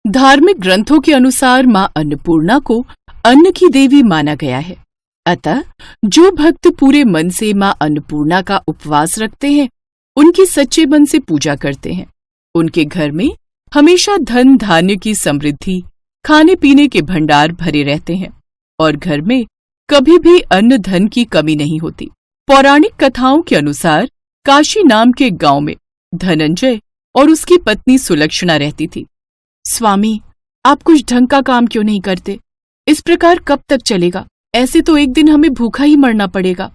धार्मिक ग्रंथों के अनुसार मां अन्नपूर्णा को अन्न की देवी माना गया है। अतः जो भक्त पूरे मन से मां अन्नपूर्णा का उपवास रखते हैं, उनकी सच्चे मन से पूजा करते हैं, उनके घर में हमेशा धन धान्य की समृद्धि, खाने पीने के भंडार भरे रहते हैं और घर में कभी भी अन्न धन की कमी नहीं होती। पौराणिक कथाओं के अनुसार काशी नाम के गांव में धनंजय और उसकी पत्नी सुलक्षणा रहती थी। स्वामी, आप कुछ ढंग का काम क्यों नहीं करते? इस प्रकार कब तक चलेगा? ऐसे तो एक दिन हमें भूखा ही मरना पड़ेगा।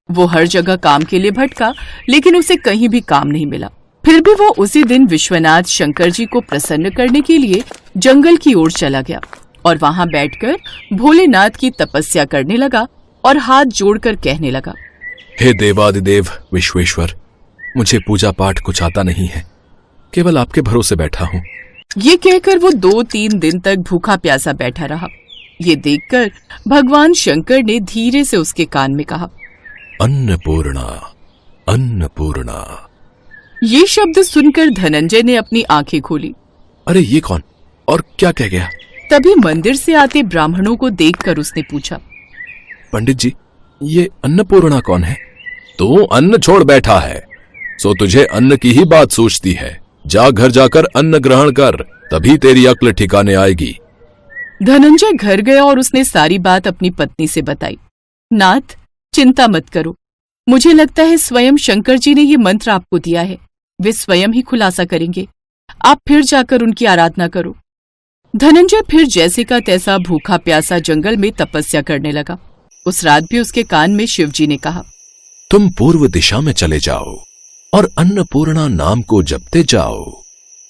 वो हर जगह काम के लिए भटका, लेकिन उसे कहीं भी काम नहीं मिला। फिर भी वो उसी दिन विश्वनाथ शंकर जी को प्रसन्न करने के लिए जंगल की ओर चला गया और वहां बैठकर भोलेनाथ की तपस्या करने लगा और हाथ जोड़कर कहने लगा, हे देवादिदेव विश्वेश्वर, मुझे पूजा पाठ कुछ आता नहीं है, केवल आपके भरोसे बैठा हूँ। ये कहकर वो 2-3 दिन तक भूखा प्यासा बैठा रहा। ये देखकर भगवान शंकर ने धीरे से उसके कान में कहा, अन्नपूर्णा, अन्नपूर्णा। ये शब्द सुनकर धनंजय ने अपनी आंखें खोली। अरे ये कौन और क्या कह गया? तभी मंदिर से आते ब्राह्मणों को देखकर उसने पूछा, पंडित जी, ये अन्नपूर्णा कौन है? तू अन्न छोड़ बैठा है, सो तुझे अन्न की ही बात सूझती है। जा घर जाकर अन्न ग्रहण कर, तभी तेरी अक्ल ठिकाने आएगी। धनंजय घर गया और उसने सारी बात अपनी पत्नी से बताई। नाथ, चिंता मत करो, मुझे लगता है स्वयं शंकर जी ने ये मंत्र आपको दिया है। वे स्वयं ही खुलासा करेंगे। आप फिर जाकर उनकी आराधना करो। धनंजय फिर जैसे का तैसा भूखा प्यासा जंगल में तपस्या करने लगा। उस रात भी उसके कान में शिवजी ने कहा, तुम पूर्व दिशा में चले जाओ और अन्नपूर्णा नाम को जपते जाओ।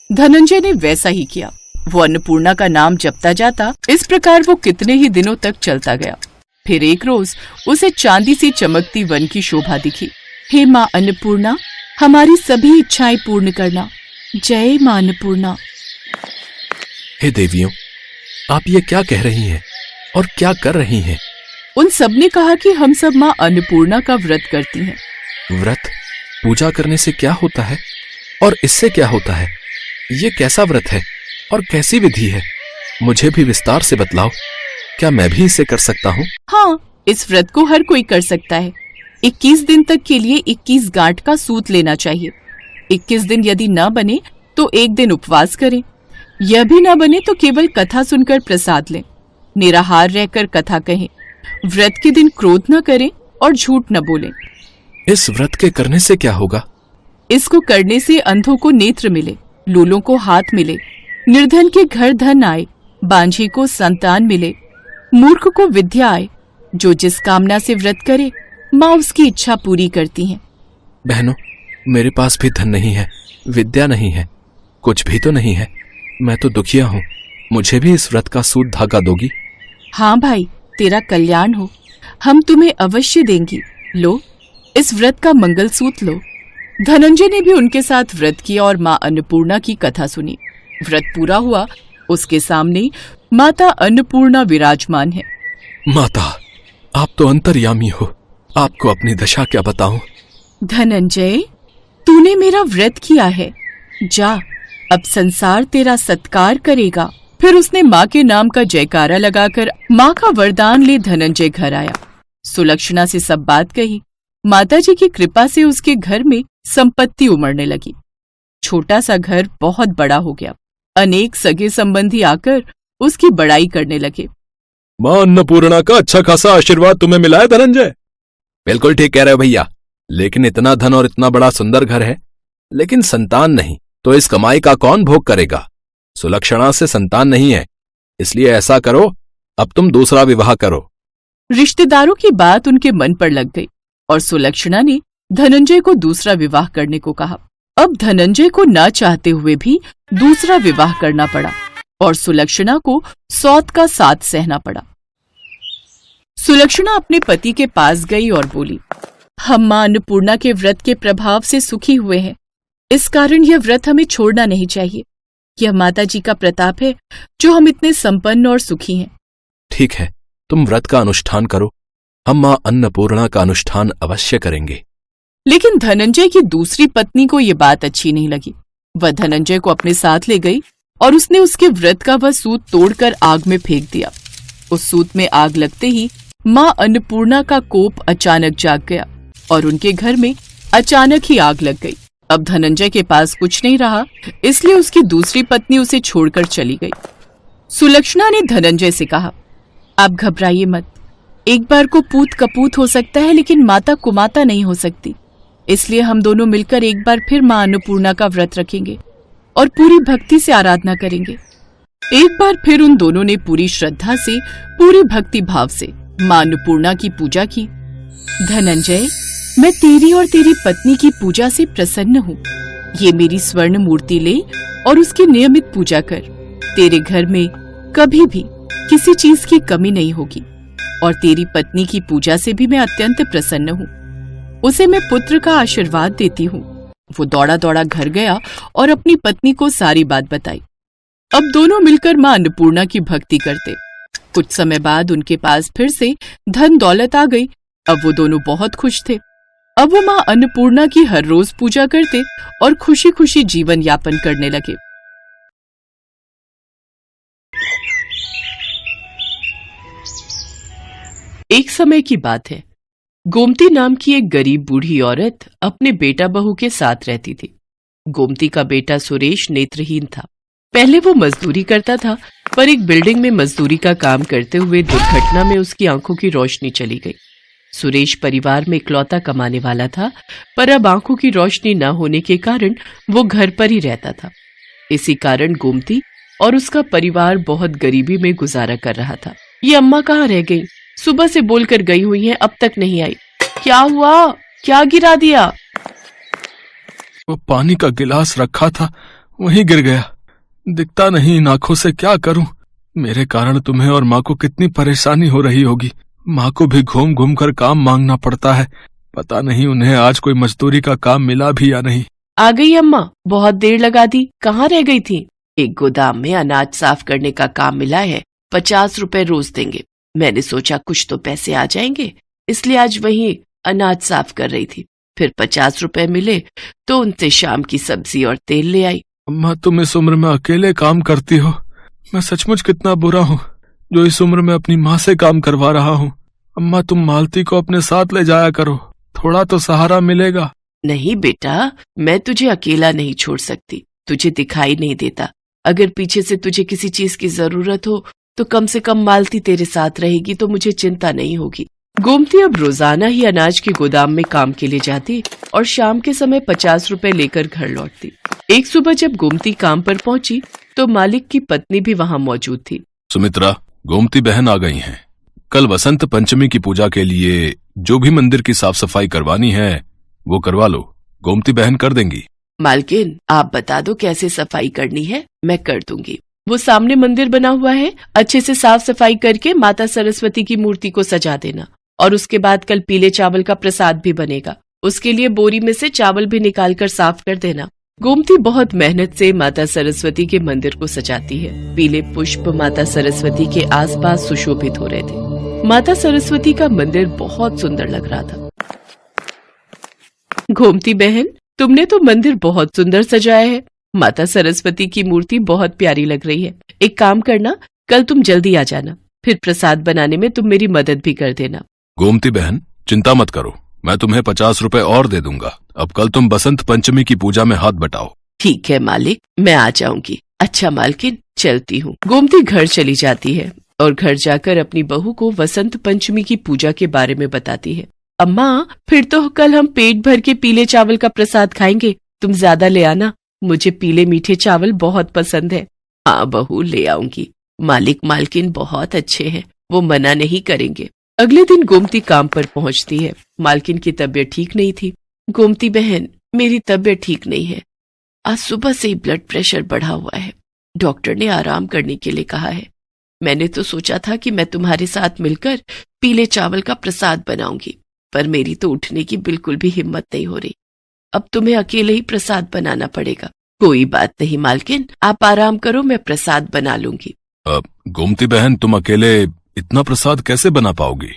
धनंजय ने वैसा ही किया। वो अन्नपूर्णा का नाम जपता जाता। इस प्रकार वो कितने ही दिनों तक चलता गया। फिर एक रोज उसे चांदी सी चमकती वन की शोभा दिखी। हे माँ अन्नपूर्णा, हमारी सभी इच्छाएं पूर्ण करना। जय माँ अन्नपूर्णा। हे देवियों, आप ये क्या कह रही हैं और क्या कर रही हैं? उन सब ने कहा कि हम सब माँ अन्नपूर्णा का व्रत करती हैं। व्रत? पूजा करने से क्या होता है और इससे क्या होता है? ये कैसा व्रत है और कैसी विधि है? मुझे भी विस्तार से बतलाओ। क्या मैं भी इसे कर सकता हूँ? हाँ, इस व्रत को हर कोई कर सकता है। 21 दिन तक के लिए 21 गांठ का सूत लेना चाहिए। 21 दिन यदि न बने तो एक दिन उपवास करें। यह भी न बने तो केवल कथा सुनकर प्रसाद लें। निराहार रहकर कथा कहें। व्रत के दिन क्रोध न करें और झूठ न बोलें। इस व्रत के करने से क्या होगा? इसको करने से अंधों को नेत्र मिले, लूलों को हाथ मिले, निर्धन के घर धन आए, बांझी को संतान मिले, मूर्ख को विद्या आए। जो जिस कामना से व्रत करे, माँ उसकी इच्छा पूरी करती हैं। बहनों, मेरे पास भी धन नहीं है, विद्या नहीं है, कुछ भी तो नहीं है। मैं तो दुखिया हूँ। मुझे भी इस व्रत का सूत धागा दोगी? हाँ भाई, तेरा कल्याण हो, हम तुम्हें अवश्य देंगी। लो, इस व्रत का मंगलसूत्र लो। धनंजय ने भी उनके साथ व्रत किया और माँ अन्नपूर्णा की कथा सुनी। व्रत पूरा हुआ। उसके सामने माता अन्नपूर्णा विराजमान है। माता, आप तो अंतर्यामी हो, आपको अपनी दशा क्या बताऊं? धनंजय, तूने मेरा व्रत किया है, जा, अब संसार तेरा सत्कार करेगा। फिर उसने माँ के नाम का जयकारा लगाकर माँ का वरदान ले धनंजय घर आया। सुलक्षणा से सब बात कही। माताजी की कृपा से उसके घर में संपत्ति उमड़ने लगी। छोटा सा घर बहुत बड़ा हो गया। अनेक सगे संबंधी आकर उसकी बड़ाई करने लगे। माँ अन्नपूर्णा का अच्छा खासा आशीर्वाद तुम्हें मिला है धनंजय। बिल्कुल ठीक कह रहे हो भैया, लेकिन इतना धन और इतना बड़ा सुंदर घर है, लेकिन संतान नहीं, तो इस कमाई का कौन भोग करेगा? सुलक्षणा से संतान नहीं है, इसलिए ऐसा करो, अब तुम दूसरा विवाह करो। रिश्तेदारों की बात उनके मन पर लग गई और सुलक्षणा ने धनंजय को दूसरा विवाह करने को कहा। अब धनंजय को न चाहते हुए भी दूसरा विवाह करना पड़ा और सुलक्षणा को सौत का साथ सहना पड़ा। सुलक्षणा अपने पति के पास गई और बोली, हम माँ अन्नपूर्णा के व्रत के प्रभाव से सुखी हुए हैं, इस कारण यह व्रत हमें छोड़ना नहीं चाहिए। यह माता जी का प्रताप है जो हम इतने संपन्न और सुखी हैं। ठीक है, तुम व्रत का अनुष्ठान करो, हम माँ अन्नपूर्णा का अनुष्ठान अवश्य करेंगे। लेकिन धनंजय की दूसरी पत्नी को ये बात अच्छी नहीं लगी। वह धनंजय को अपने साथ ले गई और उसने उसके व्रत का वह सूत तोड़कर आग में फेंक दिया। उस सूत में आग लगते ही माँ अन्नपूर्णा का कोप अचानक जाग गया और उनके घर में अचानक ही आग लग गई। अब धनंजय के पास कुछ नहीं रहा, इसलिए उसकी दूसरी पत्नी उसे छोड़कर चली गई। सुलक्षणा ने धनंजय से कहा, आप घबराइए मत, एक बार को पूत कपूत हो सकता है लेकिन माता कुमाता नहीं हो सकती, इसलिए हम दोनों मिलकर एक बार फिर माँ अन्नपूर्णा का व्रत रखेंगे और पूरी भक्ति से आराधना करेंगे। एक बार फिर उन दोनों ने पूरी श्रद्धा से, पूरी भक्ति भाव से माँ अन्नपूर्णा की पूजा की। धनंजय, मैं तेरी और तेरी पत्नी की पूजा से प्रसन्न हूँ। ये मेरी स्वर्ण मूर्ति ले और उसकी नियमित पूजा कर। तेरे घर में कभी भी किसी चीज की कमी नहीं होगी और तेरी पत्नी की पूजा से भी मैं अत्यंत प्रसन्न हूँ। उसे मैं पुत्र का आशीर्वाद देती हूँ। वो दौड़ा दौड़ा घर गया और अपनी पत्नी को सारी बात बताई। अब दोनों मिलकर माँ अन्नपूर्णा की भक्ति करते। कुछ समय बाद उनके पास फिर से धन दौलत आ गई। अब वो दोनों बहुत खुश थे। अब वो माँ अन्नपूर्णा की हर रोज पूजा करते और खुशी खुशी जीवन यापन करने लगे। एक समय की बात है, गोमती नाम की एक गरीब बूढ़ी औरत अपने बेटा बहू के साथ रहती थी। गोमती का बेटा सुरेश नेत्रहीन था। पहले वो मजदूरी करता था, पर एक बिल्डिंग में मजदूरी का काम करते हुए दुर्घटना में उसकी आंखों की रोशनी चली गई। सुरेश परिवार में इकलौता कमाने वाला था, पर अब आंखों की रोशनी न होने के कारण वो घर पर ही रहता था। इसी कारण गोमती और उसका परिवार बहुत गरीबी में गुजारा कर रहा था। ये अम्मा कहाँ रह गई? सुबह से बोलकर गई हुई हैं, अब तक नहीं आई। क्या हुआ? क्या गिरा दिया? वो पानी का गिलास रखा था, वहीं गिर गया। दिखता नहीं इन आंखों से, क्या करूं? मेरे कारण तुम्हें और माँ को कितनी परेशानी हो रही होगी। माँ को भी घूम घूम कर काम मांगना पड़ता है। पता नहीं उन्हें आज कोई मजदूरी का काम मिला भी या नहीं। आ गई अम्मा, बहुत देर लगा दी। कहाँ रह गई थी? एक गोदाम में अनाज साफ करने का काम मिला है, 50 रुपए रोज देंगे। मैंने सोचा कुछ तो पैसे आ जाएंगे, इसलिए आज वहीं अनाज साफ कर रही थी। फिर 50 रुपए मिले तो उनसे शाम की सब्जी और तेल ले आई। अम्मा, तुम इस उम्र में अकेले काम करती हो। मैं सचमुच कितना बुरा हूँ जो इस उम्र में अपनी माँ से काम करवा रहा हूँ। अम्मा, तुम मालती को अपने साथ ले जाया करो, थोड़ा तो सहारा मिलेगा। नहीं बेटा, मैं तुझे अकेला नहीं छोड़ सकती। तुझे दिखाई नहीं देता। अगर पीछे से तुझे किसी चीज की जरूरत हो तो कम से कम मालती तेरे साथ रहेगी, तो मुझे चिंता नहीं होगी। गोमती अब रोजाना ही अनाज के गोदाम में काम के लिए जाती और शाम के समय 50 रुपए लेकर घर लौटती। एक सुबह जब गोमती काम पर पहुंची तो मालिक की पत्नी भी वहां मौजूद थी। सुमित्रा, गोमती बहन आ गई हैं। कल वसंत पंचमी की पूजा के लिए जो भी मंदिर की साफ सफाई करवानी है वो करवा लो, गोमती बहन कर देंगी। मालकिन, आप बता दो कैसे सफाई करनी है, मैं कर दूंगी। वो सामने मंदिर बना हुआ है, अच्छे से साफ सफाई करके माता सरस्वती की मूर्ति को सजा देना। और उसके बाद कल पीले चावल का प्रसाद भी बनेगा, उसके लिए बोरी में से चावल भी निकाल कर साफ कर देना। गोमती बहुत मेहनत से माता सरस्वती के मंदिर को सजाती है। पीले पुष्प माता सरस्वती के आसपास सुशोभित हो रहे थे। माता सरस्वती का मंदिर बहुत सुंदर लग रहा था। गोमती बहन, तुमने तो मंदिर बहुत सुंदर सजाया है। माता सरस्वती की मूर्ति बहुत प्यारी लग रही है। एक काम करना, कल तुम जल्दी आ जाना, फिर प्रसाद बनाने में तुम मेरी मदद भी कर देना। गोमती बहन, चिंता मत करो, मैं तुम्हें 50 रुपए और दे दूंगा। अब कल तुम बसंत पंचमी की पूजा में हाथ बटाओ। ठीक है मालिक, मैं आ जाऊंगी। अच्छा मालकिन, चलती हूँ। गोमती घर चली जाती है और घर जाकर अपनी बहू को वसंत पंचमी की पूजा के बारे में बताती है। अम्मा, फिर तो कल हम पेट भर के पीले चावल का प्रसाद खाएंगे। तुम ज्यादा ले आना, मुझे पीले मीठे चावल बहुत पसंद है। हाँ बहू, ले आऊंगी। मालिक मालकिन बहुत अच्छे हैं, वो मना नहीं करेंगे। अगले दिन गोमती काम पर पहुंचती है। मालकिन की तबीयत ठीक नहीं थी। गोमती बहन, मेरी तबीयत ठीक नहीं है। आज सुबह से ही ब्लड प्रेशर बढ़ा हुआ है। डॉक्टर ने आराम करने के लिए कहा है। मैंने तो सोचा था कि मैं तुम्हारे साथ मिलकर पीले चावल का प्रसाद बनाऊंगी, पर मेरी तो उठने की बिल्कुल भी हिम्मत नहीं हो रही। अब तुम्हें अकेले ही प्रसाद बनाना पड़ेगा। कोई बात नहीं मालकिन, आप आराम करो, मैं प्रसाद बना लूंगी। गोमती बहन, तुम अकेले इतना प्रसाद कैसे बना पाओगी?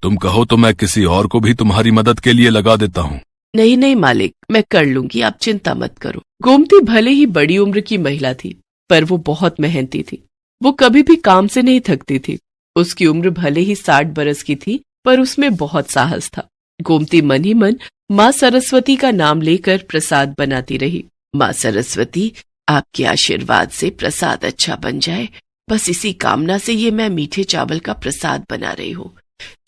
तुम कहो तो मैं किसी और को भी तुम्हारी मदद के लिए लगा देता हूँ। नहीं नहीं मालिक, मैं कर लूंगी, आप चिंता मत करो। गोमती भले ही बड़ी उम्र की महिला थी, पर वो बहुत मेहनती थी। वो कभी भी काम से नहीं थकती थी। उसकी उम्र भले ही 60 बरस की थी, पर उसमें बहुत साहस था। गोमती मन ही मन माँ सरस्वती का नाम लेकर प्रसाद बनाती रही। माँ सरस्वती, आपके आशीर्वाद से प्रसाद अच्छा बन जाए, बस इसी कामना से ये मैं मीठे चावल का प्रसाद बना रही हूँ।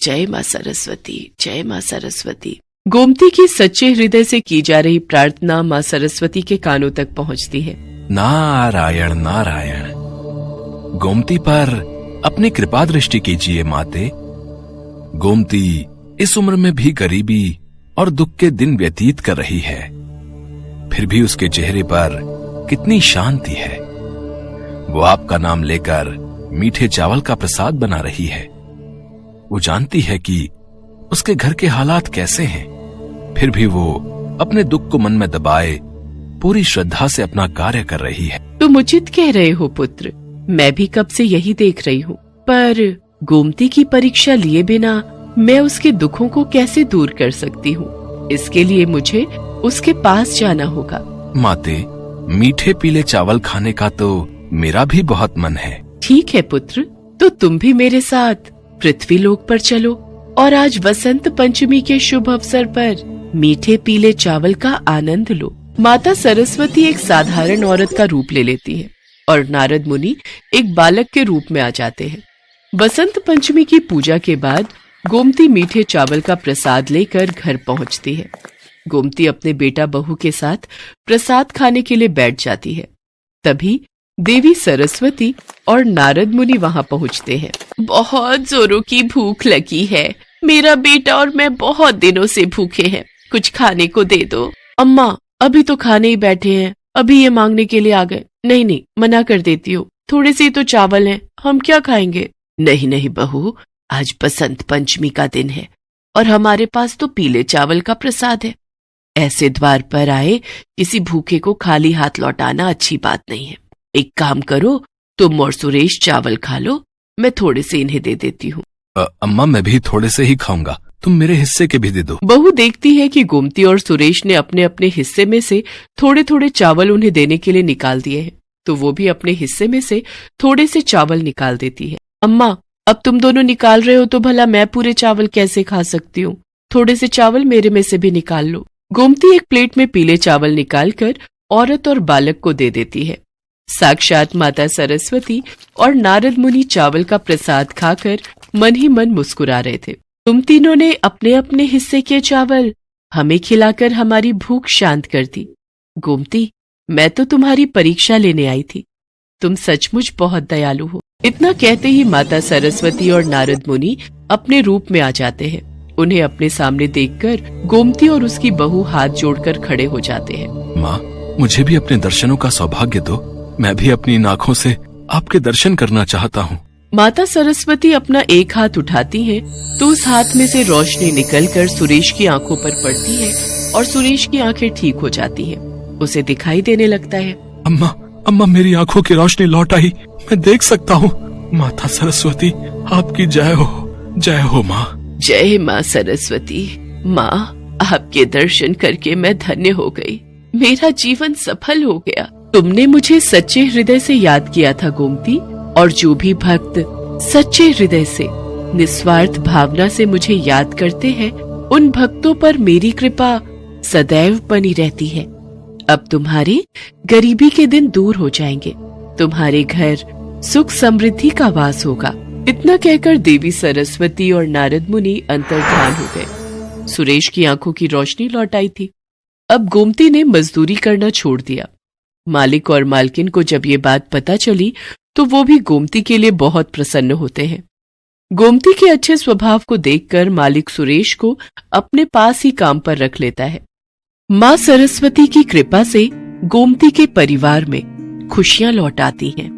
जय माँ सरस्वती, जय माँ सरस्वती। गोमती की सच्चे हृदय से की जा रही प्रार्थना माँ सरस्वती के कानों तक पहुँचती है। नारायण नारायण। गोमती पर अपनी कृपा दृष्टि कीजिए माते। गोमती इस उम्र में भी गरीबी और दुख के दिन व्यतीत कर रही है, फिर भी उसके चेहरे पर कितनी शांति है। वो आपका नाम लेकर मीठे चावल का प्रसाद बना रही है। वो जानती है कि उसके घर के हालात कैसे हैं, फिर भी वो अपने दुख को मन में दबाए पूरी श्रद्धा से अपना कार्य कर रही है। तुम उचित कह रहे हो पुत्र, मैं भी कब से यही देख रही हूँ। पर गोमती की परीक्षा लिए बिना मैं उसके दुखों को कैसे दूर कर सकती हूँ? इसके लिए मुझे उसके पास जाना होगा। माते, मीठे पीले चावल खाने का तो मेरा भी बहुत मन है। ठीक है पुत्र, तो तुम भी मेरे साथ पृथ्वी लोक पर चलो और आज वसंत पंचमी के शुभ अवसर पर मीठे पीले चावल का आनंद लो। माता सरस्वती एक साधारण औरत का रूप ले लेती है और नारद मुनि एक बालक के रूप में आ जाते हैं। बसंत पंचमी की पूजा के बाद गोमती मीठे चावल का प्रसाद लेकर घर पहुंचती है। गोमती अपने बेटा बहू के साथ प्रसाद खाने के लिए बैठ जाती है। तभी देवी सरस्वती और नारद मुनि वहां पहुंचते हैं। बहुत जोरों की भूख लगी है, मेरा बेटा और मैं बहुत दिनों से भूखे हैं, कुछ खाने को दे दो। अम्मा, अभी तो खाने ही बैठे हैं, अभी ये मांगने के लिए आ गए। नहीं नहीं, मना कर देती हूँ, थोड़े से तो चावल हैं, हम क्या खाएंगे? नहीं नहीं बहू, आज बसंत पंचमी का दिन है और हमारे पास तो पीले चावल का प्रसाद है। ऐसे द्वार पर आए किसी भूखे को खाली हाथ लौटाना अच्छी बात नहीं है। एक काम करो, तुम और सुरेश चावल खा लो, मैं थोड़े से इन्हें दे देती हूँ। अम्मा, मैं भी थोड़े से ही खाऊंगा, तुम मेरे हिस्से के भी दे दो। बहू देखती है कि गोमती और सुरेश ने अपने अपने हिस्से में से थोड़े थोड़े चावल उन्हें देने के लिए निकाल दिए हैं, तो वो भी अपने हिस्से में से थोड़े से चावल निकाल देती है। अम्मा, अब तुम दोनों निकाल रहे हो तो भला मैं पूरे चावल कैसे खा सकती हूँ? थोड़े से चावल मेरे में से भी निकाल लो। गोमती एक प्लेट में पीले चावल निकालकर औरत और बालक को दे देती है। साक्षात माता सरस्वती और नारद मुनि चावल का प्रसाद खाकर मन ही मन मुस्कुरा रहे थे। तुम तीनों ने अपने अपने हिस्से के चावल हमें खिलाकर हमारी भूख शांत कर दी। गोमती, मैं तो तुम्हारी परीक्षा लेने आई थी, तुम सचमुच बहुत दयालु हो। इतना कहते ही माता सरस्वती और नारद मुनि अपने रूप में आ जाते हैं। उन्हें अपने सामने देखकर गोमती और उसकी बहू हाथ जोड़कर खड़े हो जाते हैं। माँ, मुझे भी अपने दर्शनों का सौभाग्य दो, मैं भी अपनी आंखों से आपके दर्शन करना चाहता हूँ। माता सरस्वती अपना एक हाथ उठाती हैं, तो उस हाथ में से रोशनी निकलकर सुरेश की आंखों पर पड़ती है और सुरेश की आंखें ठीक हो जाती हैं। उसे दिखाई देने लगता है। अम्मा, अम्मा, मेरी आंखों की रोशनी लौट आई, मैं देख सकता हूँ। माता सरस्वती, आपकी जय हो, जय हो माँ। जय माँ सरस्वती। माँ, आपके दर्शन करके मैं धन्य हो गई, मेरा जीवन सफल हो गया। तुमने मुझे सच्चे हृदय से याद किया था गोमती, और जो भी भक्त सच्चे हृदय से निस्वार्थ भावना से मुझे याद करते हैं, उन भक्तों पर मेरी कृपा सदैव बनी रहती है। अब तुम्हारे गरीबी के दिन दूर हो जाएंगे, तुम्हारे घर सुख समृद्धि का वास होगा। इतना कहकर देवी सरस्वती और नारद मुनि अंतर्धान हो गए। सुरेश की आंखों की रोशनी लौट आई थी। अब गोमती ने मजदूरी करना छोड़ दिया। मालिक और मालकिन को जब ये बात पता चली तो वो भी गोमती के लिए बहुत प्रसन्न होते हैं। गोमती के अच्छे स्वभाव को देखकर मालिक सुरेश को अपने पास ही काम पर रख लेता है। माँ सरस्वती की कृपा से गोमती के परिवार में खुशियां लौट आती हैं।